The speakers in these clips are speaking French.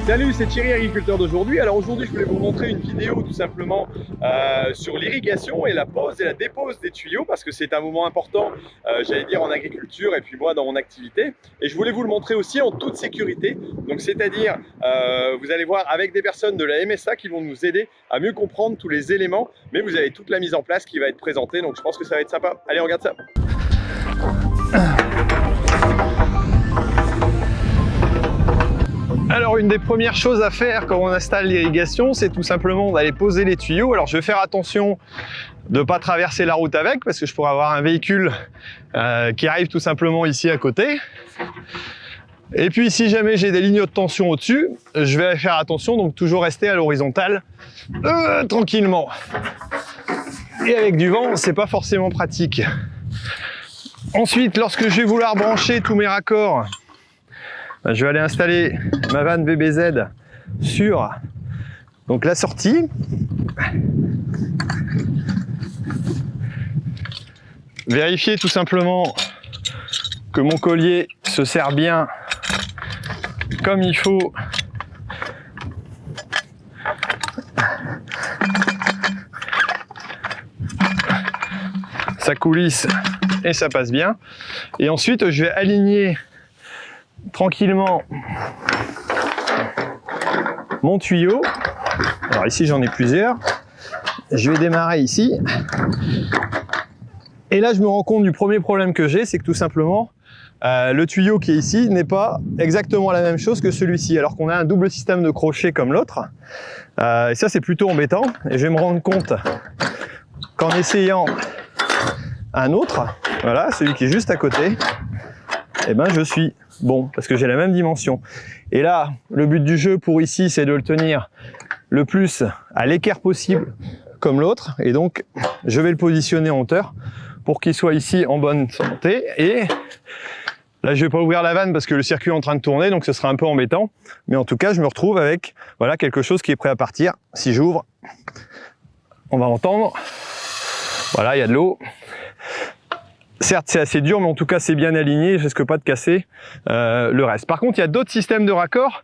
Salut, c'est Thierry, agriculteur d'aujourd'hui. Alors aujourd'hui, je voulais vous montrer une vidéo tout simplement sur l'irrigation et la pose et la dépose des tuyaux parce que c'est un moment important, j'allais dire en agriculture et puis moi dans mon activité. Et je voulais vous le montrer aussi en toute sécurité. Donc c'est-à-dire, vous allez voir avec des personnes de la MSA qui vont nous aider à mieux comprendre tous les éléments, mais vous avez toute la mise en place qui va être présentée. Donc je pense que ça va être sympa. Allez, on regarde ça. Alors une des premières choses à faire quand on installe l'irrigation, c'est tout simplement d'aller poser les tuyaux. Alors je vais faire attention de ne pas traverser la route avec, parce que je pourrais avoir un véhicule qui arrive tout simplement ici à côté. Et puis si jamais j'ai des lignes de tension au-dessus, je vais faire attention, donc toujours rester à l'horizontale, tranquillement. Et avec du vent, c'est pas forcément pratique. Ensuite, lorsque je vais vouloir brancher tous mes raccords, je vais aller installer ma vanne VBZ sur donc la sortie. Vérifier tout simplement que mon collier se serre bien comme il faut. Ça coulisse et ça passe bien. Et ensuite, je vais aligner tranquillement mon tuyau. Alors ici j'en ai plusieurs. Je vais démarrer ici. Et là je me rends compte du premier problème que j'ai, c'est que tout simplement le tuyau qui est ici n'est pas exactement la même chose que celui-ci, alors qu'on a un double système de crochet comme l'autre. Et ça c'est plutôt embêtant. Et je vais me rendre compte qu'en essayant un autre, voilà, celui qui est juste à côté, eh ben je suis bon, parce que j'ai la même dimension. Et là, le but du jeu pour ici, c'est de le tenir le plus à l'équerre possible, comme l'autre. Et donc, je vais le positionner en hauteur pour qu'il soit ici en bonne santé. Et là, je vais pas ouvrir la vanne parce que le circuit est en train de tourner, donc ce sera un peu embêtant. Mais en tout cas, je me retrouve avec voilà, quelque chose qui est prêt à partir. Si j'ouvre, on va entendre. Voilà, il y a de l'eau. Certes, c'est assez dur, mais en tout cas, c'est bien aligné. Je risque pas de casser le reste. Par contre, il y a d'autres systèmes de raccords.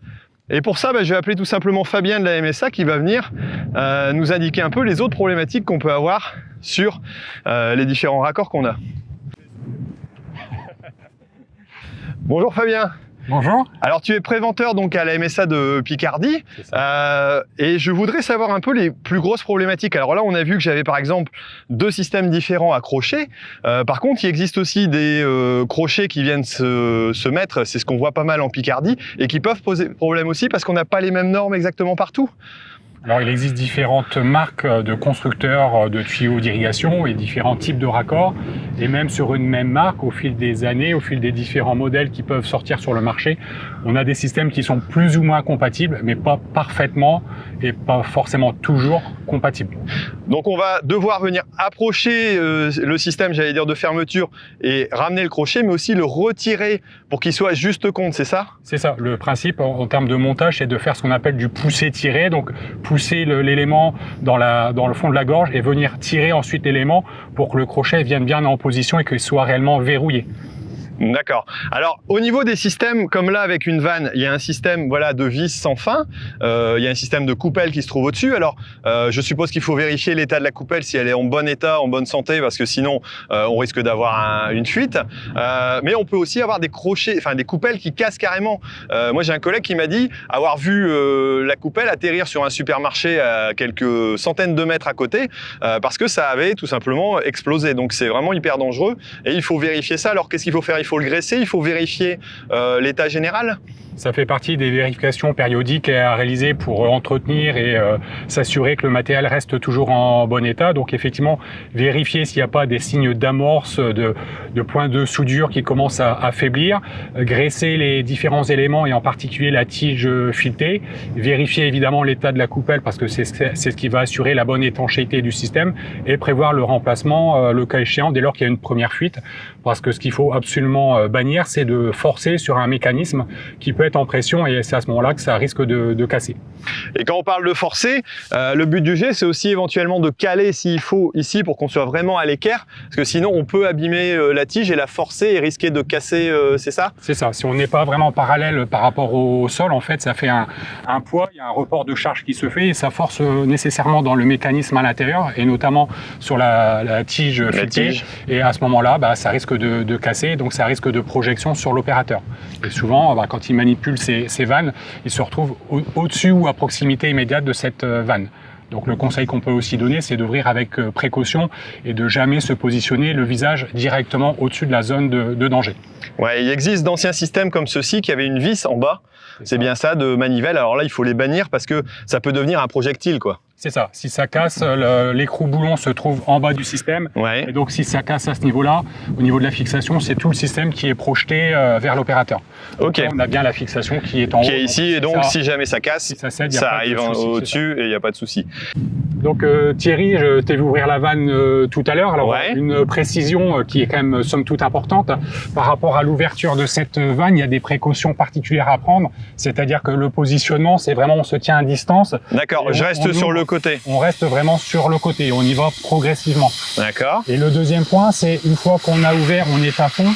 Et pour ça, je vais appeler tout simplement Fabien de la MSA qui va venir nous indiquer un peu les autres problématiques qu'on peut avoir sur les différents raccords qu'on a. Bonjour Fabien. Bonjour. Alors tu es préventeur donc à la MSA de Picardie et je voudrais savoir un peu les plus grosses problématiques. Alors là on a vu que j'avais par exemple deux systèmes différents à crochets. Par contre il existe aussi des crochets qui viennent se mettre, c'est ce qu'on voit pas mal en Picardie, et qui peuvent poser problème aussi parce qu'on n'a pas les mêmes normes exactement partout. Alors il existe différentes marques de constructeurs de tuyaux d'irrigation et différents types de raccords, et même sur une même marque, au fil des années, au fil des différents modèles qui peuvent sortir sur le marché, on a des systèmes qui sont plus ou moins compatibles, mais pas parfaitement et pas forcément toujours compatibles. Donc on va devoir venir approcher le système, j'allais dire, de fermeture et ramener le crochet, mais aussi le retirer pour qu'il soit juste compte, c'est ça? C'est ça, le principe en termes de montage, c'est de faire ce qu'on appelle du pousser-tirer, donc pousser l'élément dans le fond de la gorge et venir tirer ensuite l'élément pour que le crochet vienne bien en position et qu'il soit réellement verrouillé. D'accord. Alors au niveau des systèmes, comme là avec une vanne, il y a un système voilà, de vis sans fin, il y a un système de coupelle qui se trouve au-dessus. Alors je suppose qu'il faut vérifier l'état de la coupelle, si elle est en bon état, en bonne santé, parce que sinon on risque d'avoir une fuite. Mais on peut aussi avoir des crochets, enfin des coupelles qui cassent carrément. Moi j'ai un collègue qui m'a dit avoir vu la coupelle atterrir sur un supermarché à quelques centaines de mètres à côté, parce que ça avait tout simplement explosé. Donc c'est vraiment hyper dangereux et il faut vérifier ça. Alors qu'est-ce qu'il faut faire? Il faut le graisser, il faut vérifier l'état général. Ça fait partie des vérifications périodiques à réaliser pour entretenir et s'assurer que le matériel reste toujours en bon état. Donc effectivement, vérifier s'il n'y a pas des signes d'amorce, de points de soudure qui commencent à affaiblir, graisser les différents éléments et en particulier la tige filetée, vérifier évidemment l'état de la coupelle parce que c'est ce qui va assurer la bonne étanchéité du système et prévoir le remplacement le cas échéant dès lors qu'il y a une première fuite. Parce que ce qu'il faut absolument bannir, c'est de forcer sur un mécanisme qui peut être en pression et c'est à ce moment-là que ça risque de casser. Et quand on parle de forcer, le but du jet, c'est aussi éventuellement de caler s'il faut ici pour qu'on soit vraiment à l'équerre, parce que sinon on peut abîmer la tige et la forcer et risquer de casser, c'est ça? C'est ça. Si on n'est pas vraiment parallèle par rapport au sol, en fait, ça fait un poids, il y a un report de charge qui se fait et ça force nécessairement dans le mécanisme à l'intérieur et notamment sur la tige futée. Et à ce moment-là, ça risque de casser, donc ça risque de projection sur l'opérateur. Et souvent, quand il manipule ces vannes, il se retrouve au-dessus ou à proximité immédiate de cette vanne. Donc le conseil qu'on peut aussi donner, c'est d'ouvrir avec précaution et de jamais se positionner le visage directement au-dessus de la zone de danger. Ouais, il existe d'anciens systèmes comme ceux-ci qui avaient une vis en bas. C'est bien ça, de manivelle. Alors là, il faut les bannir parce que ça peut devenir un projectile, quoi. C'est ça. Si ça casse, l'écrou boulon se trouve en bas du système. Ouais. Et donc, si ça casse à ce niveau-là, au niveau de la fixation, c'est tout le système qui est projeté vers l'opérateur. Ok. Là, on a bien la fixation qui est en haut. Qui est ici, et donc si jamais ça casse, si ça cède, ça arrive au-dessus et il n'y a pas de souci. Donc Thierry, je t'ai vu ouvrir la vanne tout à l'heure. Alors ouais. Une précision qui est quand même somme toute importante par rapport à l'ouverture de cette vanne, il y a des précautions particulières à prendre. C'est-à-dire que le positionnement, c'est vraiment on se tient à distance. D'accord. Je reste sur le côté. On reste vraiment sur le côté. On y va progressivement. D'accord. Et le deuxième point, c'est une fois qu'on a ouvert, on est à fond,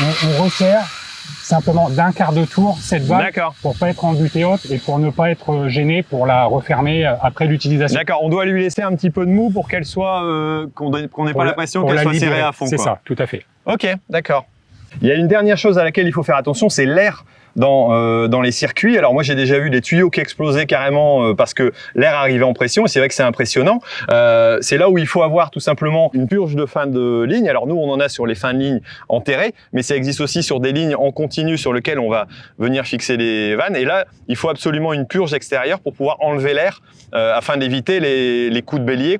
on resserre simplement d'un quart de tour cette vanne pour pas être en butée haute et pour ne pas être gêné pour la refermer après l'utilisation. D'accord, on doit lui laisser un petit peu de mou pour qu'elle soit, qu'on n'ait pas l'impression qu'elle soit serrée à fond. C'est ça, tout à fait. Ok, d'accord. Il y a une dernière chose à laquelle il faut faire attention, c'est l'air dans les circuits. Alors moi j'ai déjà vu des tuyaux qui explosaient carrément parce que l'air arrivait en pression et c'est vrai que c'est impressionnant. C'est là où il faut avoir tout simplement une purge de fin de ligne. Alors nous on en a sur les fins de ligne enterrées, mais ça existe aussi sur des lignes en continu sur lesquelles on va venir fixer les vannes. Et là il faut absolument une purge extérieure pour pouvoir enlever l'air afin d'éviter les coups de bélier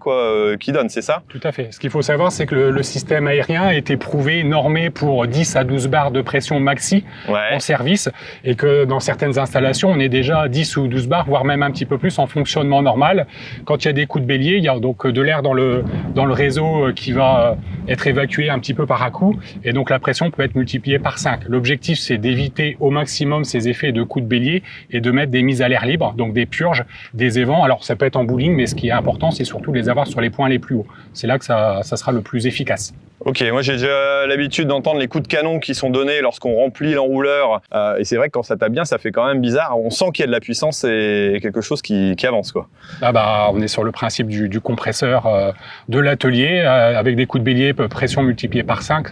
qui donnent, c'est ça? Tout à fait. Ce qu'il faut savoir c'est que le système aérien a été prouvé, normé pour 10 à 12 bars de pression maxi en service. Et que dans certaines installations, on est déjà à 10 ou 12 bars, voire même un petit peu plus en fonctionnement normal. Quand il y a des coups de bélier, il y a donc de l'air dans le réseau qui va être évacué un petit peu par à-coup, et donc la pression peut être multipliée par 5. L'objectif, c'est d'éviter au maximum ces effets de coups de bélier et de mettre des mises à l'air libre, donc des purges, des évents. Alors ça peut être en bowling, mais ce qui est important, c'est surtout de les avoir sur les points les plus hauts. C'est là que ça sera le plus efficace. Ok, moi j'ai déjà l'habitude d'entendre les coups de canon qui sont donnés lorsqu'on remplit l'enrouleur, et c'est vrai que quand ça tape bien, ça fait quand même bizarre. On sent qu'il y a de la puissance et quelque chose qui avance, quoi. On est sur le principe du compresseur de l'atelier, avec des coups de bélier, pression multipliée par 5.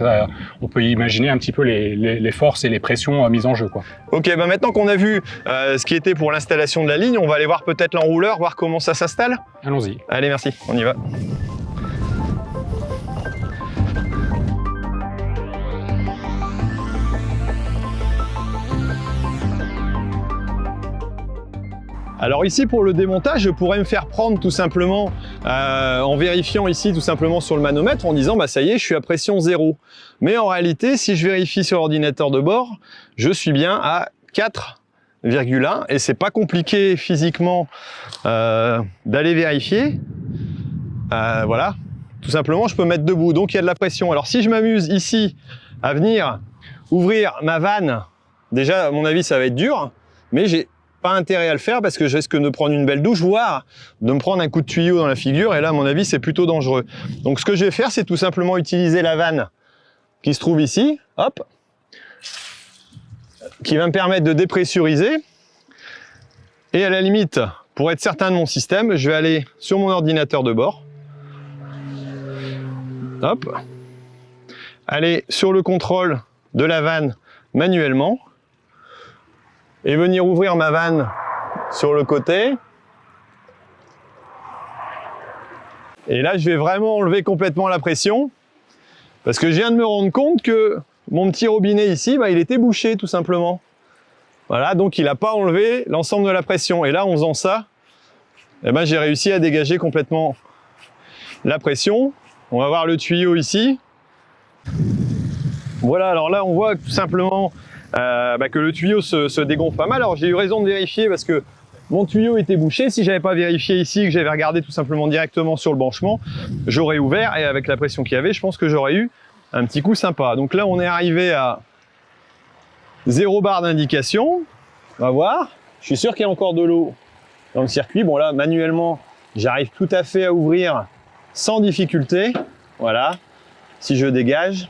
On peut imaginer un petit peu les forces et les pressions mises en jeu, quoi. Ok, maintenant qu'on a vu ce qui était pour l'installation de la ligne, on va aller voir peut-être l'enrouleur, voir comment ça s'installe. Allons-y. Allez, merci, on y va. Alors ici pour le démontage, je pourrais me faire prendre tout simplement en vérifiant ici tout simplement sur le manomètre en disant ça y est, je suis à pression 0. Mais en réalité, si je vérifie sur l'ordinateur de bord, je suis bien à 4,1 et c'est pas compliqué physiquement d'aller vérifier. Voilà, tout simplement je peux mettre debout, donc il y a de la pression. Alors si je m'amuse ici à venir ouvrir ma vanne, déjà à mon avis ça va être dur, mais j'ai pas intérêt à le faire parce que je risque de prendre une belle douche, voire de me prendre un coup de tuyau dans la figure, et là à mon avis c'est plutôt dangereux. Donc ce que je vais faire, c'est tout simplement utiliser la vanne qui se trouve ici, hop, qui va me permettre de dépressuriser, et à la limite, pour être certain de mon système, je vais aller sur mon ordinateur de bord, hop, aller sur le contrôle de la vanne manuellement, et venir ouvrir ma vanne sur le côté. Et là, je vais vraiment enlever complètement la pression parce que je viens de me rendre compte que mon petit robinet ici, il était bouché tout simplement. Voilà, donc il n'a pas enlevé l'ensemble de la pression. Et là, en faisant ça, j'ai réussi à dégager complètement la pression. On va voir le tuyau ici. Voilà, alors là, on voit tout simplement que le tuyau se dégonfle pas mal. Alors j'ai eu raison de vérifier parce que mon tuyau était bouché. Si j'avais pas vérifié ici, que j'avais regardé tout simplement directement sur le branchement, j'aurais ouvert, et avec la pression qu'il y avait, je pense que j'aurais eu un petit coup sympa. Donc là on est arrivé à 0 barre d'indication. On va voir. Je suis sûr qu'il y a encore de l'eau dans le circuit. Bon là, manuellement, j'arrive tout à fait à ouvrir sans difficulté. Voilà. Si je dégage,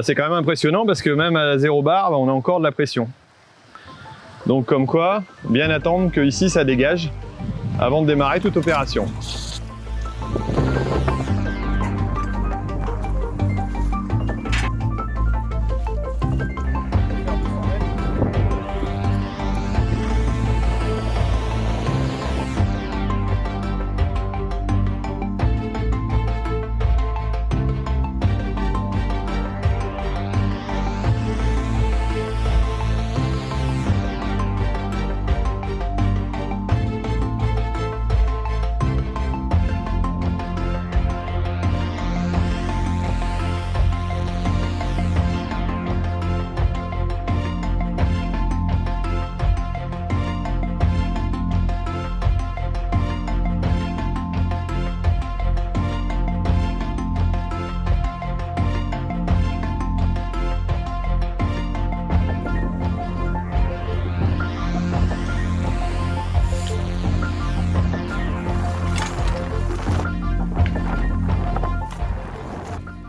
c'est quand même impressionnant parce que même à 0 bar, on a encore de la pression. Donc comme quoi, bien attendre que ici ça dégage avant de démarrer toute opération.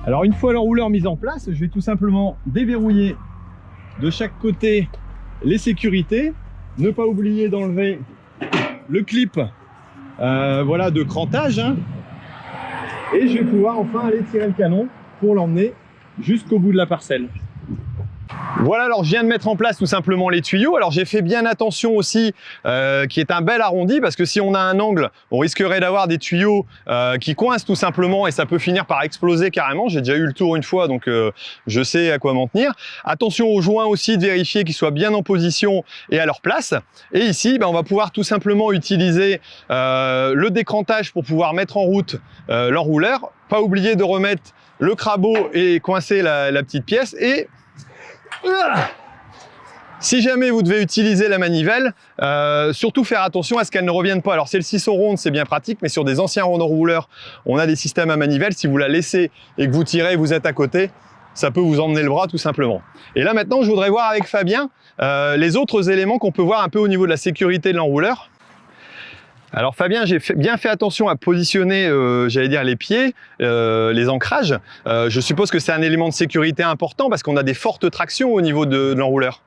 Alors une fois l'enrouleur mis en place, je vais tout simplement déverrouiller de chaque côté les sécurités, ne pas oublier d'enlever le clip voilà, de crantage, hein. Et je vais pouvoir enfin aller tirer le canon pour l'emmener jusqu'au bout de la parcelle. Voilà, alors je viens de mettre en place tout simplement les tuyaux. Alors j'ai fait bien attention aussi qui est un bel arrondi, parce que si on a un angle, on risquerait d'avoir des tuyaux qui coincent tout simplement et ça peut finir par exploser carrément. J'ai déjà eu le tour une fois, donc je sais à quoi m'en tenir. Attention aux joints aussi, de vérifier qu'ils soient bien en position et à leur place. Et ici, on va pouvoir tout simplement utiliser le décrantage pour pouvoir mettre en route l'enrouleur. Pas oublier de remettre le crabot et coincer la petite pièce. Et si jamais vous devez utiliser la manivelle, surtout faire attention à ce qu'elle ne revienne pas. Alors celle-ci sont rondes, c'est bien pratique, mais sur des anciens rouleurs, on a des systèmes à manivelle. Si vous la laissez et que vous tirez, vous êtes à côté, ça peut vous emmener le bras tout simplement. Et là maintenant, je voudrais voir avec Fabien les autres éléments qu'on peut voir un peu au niveau de la sécurité de l'enrouleur. Alors Fabien, j'ai bien fait attention à positionner, j'allais dire, les pieds, les ancrages. Je suppose que c'est un élément de sécurité important parce qu'on a des fortes tractions au niveau de l'enrouleur.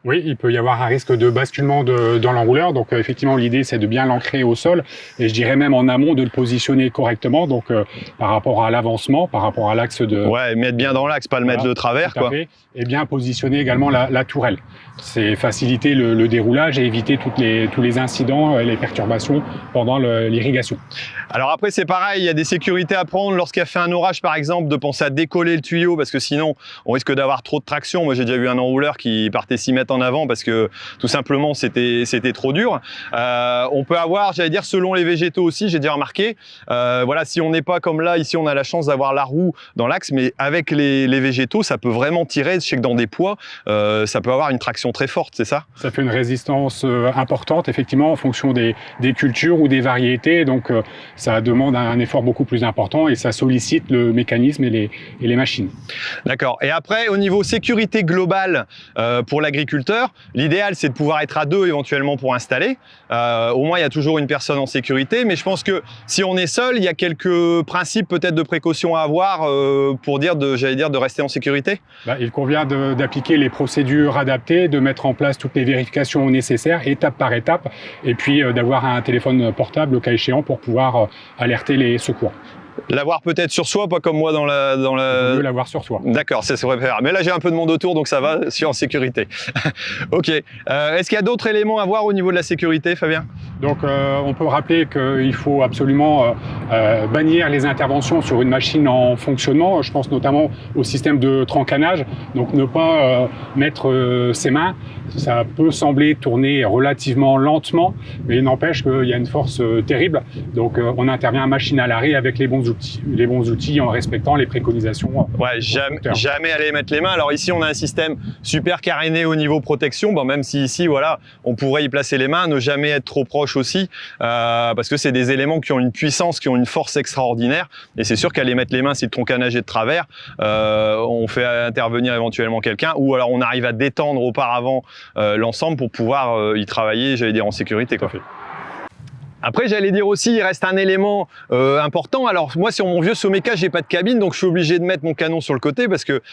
Oui, il peut y avoir un risque de basculement dans l'enrouleur. Donc effectivement, l'idée, c'est de bien l'ancrer au sol. Et je dirais même en amont de le positionner correctement. Donc par rapport à l'avancement, par rapport à l'axe de... Ouais, mettre bien dans l'axe, pas le mettre de travers, quoi. Et bien positionner également la tourelle. C'est faciliter le déroulage et éviter tous les incidents et les perturbations pendant l'irrigation. Alors après, c'est pareil, il y a des sécurités à prendre lorsqu'il y a fait un orage, par exemple, de penser à décoller le tuyau parce que sinon, on risque d'avoir trop de traction. Moi, j'ai déjà vu un enrouleur qui partait 6 mètres en avant parce que tout simplement, c'était trop dur. On peut avoir, j'allais dire, selon les végétaux aussi, j'ai déjà remarqué, voilà, si on n'est pas comme là, ici, on a la chance d'avoir la roue dans l'axe, mais avec les végétaux, ça peut vraiment tirer. Je sais que dans des poids, ça peut avoir une traction très forte, c'est ça? Ça fait une résistance importante, effectivement, en fonction des cultures ou des variétés. Donc, ça demande un effort beaucoup plus important et ça sollicite le mécanisme et les machines. D'accord. Et après, au niveau sécurité globale pour l'agriculteur, l'idéal, c'est de pouvoir être à 2 éventuellement pour installer. Au moins, il y a toujours une personne en sécurité. Mais je pense que si on est seul, il y a quelques principes peut-être de précaution à avoir pour dire, j'allais dire, de rester en sécurité. Il convient d'appliquer les procédures adaptées, de mettre en place toutes les vérifications nécessaires, étape par étape, et puis d'avoir un téléphone portable, le cas échéant, pour pouvoir alerter les secours. L'avoir peut-être sur soi, pas comme moi dans la... On peut l'avoir sur soi. D'accord, c'est ce qu'on préfère. Mais là, j'ai un peu de monde autour, donc ça va, je suis en sécurité. Ok. Est-ce qu'il y a d'autres éléments à voir au niveau de la sécurité, Fabien? Donc, on peut rappeler qu'il faut absolument bannir les interventions sur une machine en fonctionnement. Je pense notamment au système de trancanage. Donc, ne pas mettre ses mains. Ça peut sembler tourner relativement lentement, mais il n'empêche qu'il y a une force terrible. Donc, on intervient machine à l'arrêt avec les bons outils en respectant les préconisations. Ouais, jamais aller mettre les mains. Alors ici, on a un système super caréné au niveau protection. Bon, même si ici, voilà, on pourrait y placer les mains, ne jamais être trop proche accroche aussi, parce que c'est des éléments qui ont une puissance, qui ont une force extraordinaire, et c'est sûr qu'aller mettre les mains si le troncanage est de travers, on fait intervenir éventuellement quelqu'un, ou alors on arrive à détendre auparavant l'ensemble pour pouvoir y travailler, j'allais dire, en sécurité, quoi. Après, j'allais dire aussi, il reste un élément important. Alors moi, sur mon vieux Someka, j'ai pas de cabine, donc je suis obligé de mettre mon canon sur le côté parce que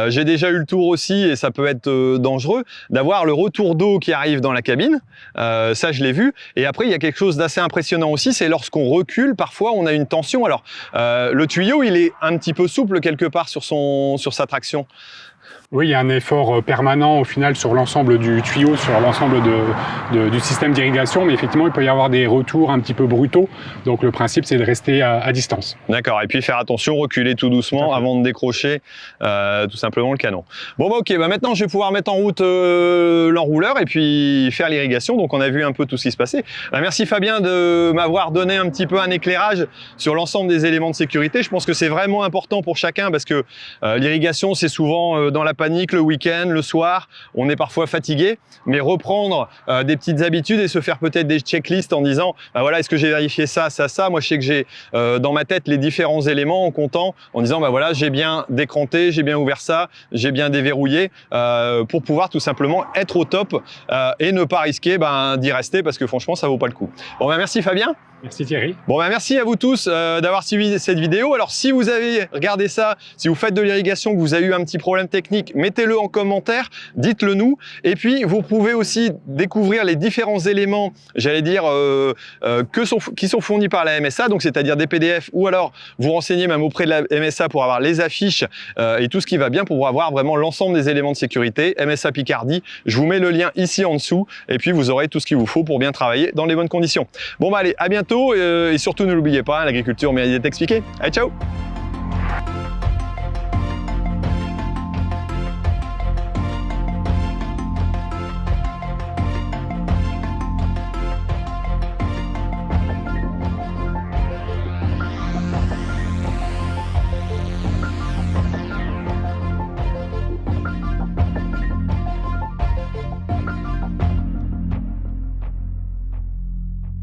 j'ai déjà eu le tour aussi, et ça peut être dangereux, d'avoir le retour d'eau qui arrive dans la cabine. Ça, je l'ai vu. Et après, il y a quelque chose d'assez impressionnant aussi, c'est lorsqu'on recule, parfois, on a une tension. Alors, le tuyau, il est un petit peu souple quelque part sur sa traction. Oui, il y a un effort permanent au final sur l'ensemble du tuyau, sur l'ensemble du système d'irrigation, mais effectivement, il peut y avoir des retours un petit peu brutaux. Donc le principe, c'est de rester à distance. D'accord, et puis faire attention, reculer tout doucement avant de décrocher tout simplement le canon. Bon, bah ok, bah maintenant je vais pouvoir mettre en route l'enrouleur et puis faire l'irrigation. Donc on a vu un peu tout ce qui se passait. Bah, merci Fabien de m'avoir donné un petit peu un éclairage sur l'ensemble des éléments de sécurité. Je pense que c'est vraiment important pour chacun parce que l'irrigation, c'est souvent dans la panique le week-end, le soir, on est parfois fatigué, mais reprendre des petites habitudes et se faire peut-être des checklists en disant bah voilà, est-ce que j'ai vérifié ça, moi je sais que j'ai dans ma tête les différents éléments en comptant, en disant bah voilà, j'ai bien décranté, j'ai bien ouvert ça, j'ai bien déverrouillé pour pouvoir tout simplement être au top et ne pas risquer d'y rester parce que franchement ça vaut pas le coup. Bon bah merci Fabien. Merci Thierry. Bon bah merci à vous tous d'avoir suivi cette vidéo. Alors si vous avez regardé ça, si vous faites de l'irrigation, que vous avez eu un petit problème technique, mettez-le en commentaire, dites-le nous. Et puis vous pouvez aussi découvrir les différents éléments, j'allais dire, qui sont fournis par la MSA, donc c'est-à-dire des PDF, ou alors vous renseignez même auprès de la MSA pour avoir les affiches et tout ce qui va bien pour avoir vraiment l'ensemble des éléments de sécurité. MSA Picardie, je vous mets le lien ici en dessous et puis vous aurez tout ce qu'il vous faut pour bien travailler dans les bonnes conditions. Bon bah allez, à bientôt. Et surtout ne l'oubliez pas, l'agriculture mérite d'être expliquée. Allez, ciao!